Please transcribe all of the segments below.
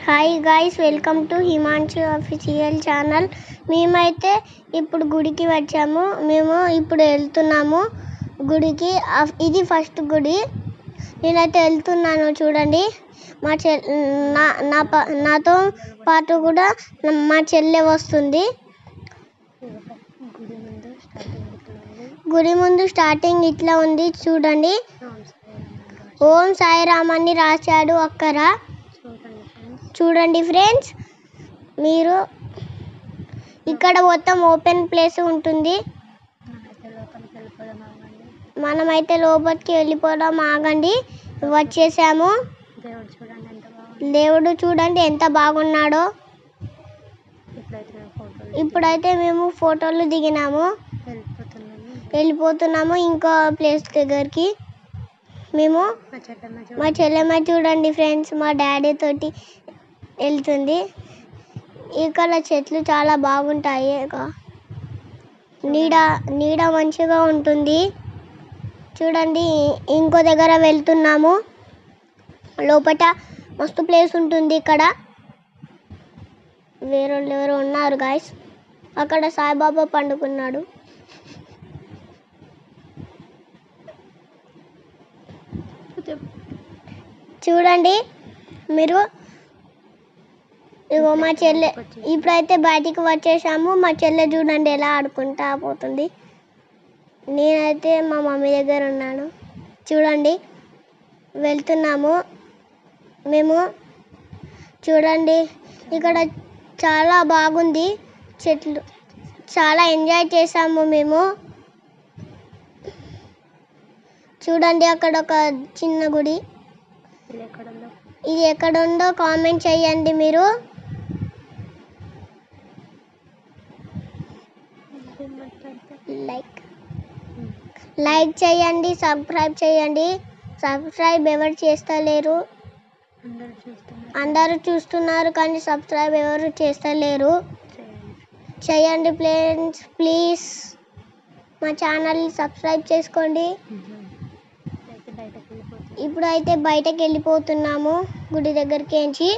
Hi guys, welcome to Himanshu official channel. మేమైతే ఇప్పుడు గుడికి వచ్చాము. మేము ఇప్పుడు వెళ్తున్నాము గుడికి. ఇది ఫస్ట్ గుడి. నేనైతే వెళ్తున్నాను, చూడండి. నాతో పాటు కూడా మా చెల్లె వస్తుంది. గుడి ముందు స్టార్టింగ్ ఇట్లా ఉంది, చూడండి. ఓం సాయిరామ్ అని రాశాడు అక్కడ. చూడండి ఫ్రెండ్స్, మీరు ఇక్కడ మొత్తం ఓపెన్ ప్లేస్ ఉంటుంది. మనమైతే లోపలికి వెళ్ళిపోదాం, ఆగండి. వచ్చేసాము. దేవుడు చూడండి ఎంత బాగున్నాడో. ఇప్పుడైతే మేము ఫోటోలు దిగినాము, వెళ్ళిపోతున్నాము ఇంకో ప్లేస్ దగ్గరికి. మేము మా చెల్లెమ్మ చూడండి ఫ్రెండ్స్, మా డాడీ తోటి వెళ్తుంది. ఇక్కడ చెట్లు చాలా బాగుంటాయి, నీడ మంచిగా ఉంటుంది. చూడండి, ఇంకో దగ్గర వెళ్తున్నాము. లోపల మస్తు ప్లేస్ ఉంటుంది. ఇక్కడ వేరే ఉన్నారు గాయస్. అక్కడ సాయిబాబా పండుకున్నాడు. చూడండి మీరు. ఇగో మా చెల్లె. ఇప్పుడైతే బయటికి వచ్చేసాము. మా చెల్లె చూడండి ఎలా ఆడుకుంటా పోతుంది. నేనైతే మా మమ్మీ దగ్గర ఉన్నాను. చూడండి, వెళ్తున్నాము మేము. చూడండి, ఇక్కడ చాలా బాగుంది. చెట్లు చాలా ఎంజాయ్ చేసాము మేము. చూడండి, అక్కడ ఒక చిన్న గుడి. ఇది ఎక్కడుందో కామెంట్ చేయండి మీరు. లైక్ చేయండి, సబ్స్క్రైబ్ చేయండి. సబ్స్క్రైబ్ ఎవరు చేస్తలేరు? అందరూ చూస్తున్నారు కానీ సబ్స్క్రైబ్ ఎవరు చేస్తలేరు. చేయండి ఫ్రెండ్స్, ప్లీజ్ మా ఛానల్ సబ్స్క్రైబ్ చేసుకోండి. ఇప్పుడైతే బయటకు వెళ్ళిపోతున్నాము గుడి దగ్గరికి.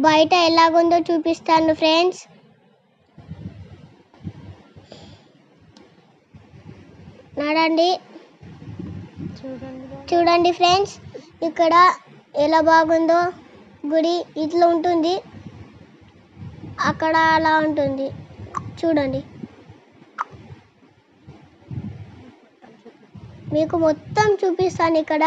బయట ఎలాగుందో చూపిస్తాను ఫ్రెండ్స్. నడండి. చూడండి ఫ్రెండ్స్, ఇక్కడ ఎలా బాగుందో గుడి. ఇట్లా ఉంటుంది, అక్కడ అలా ఉంటుంది. చూడండి, మీకు మొత్తం చూపిస్తాను ఇక్కడ.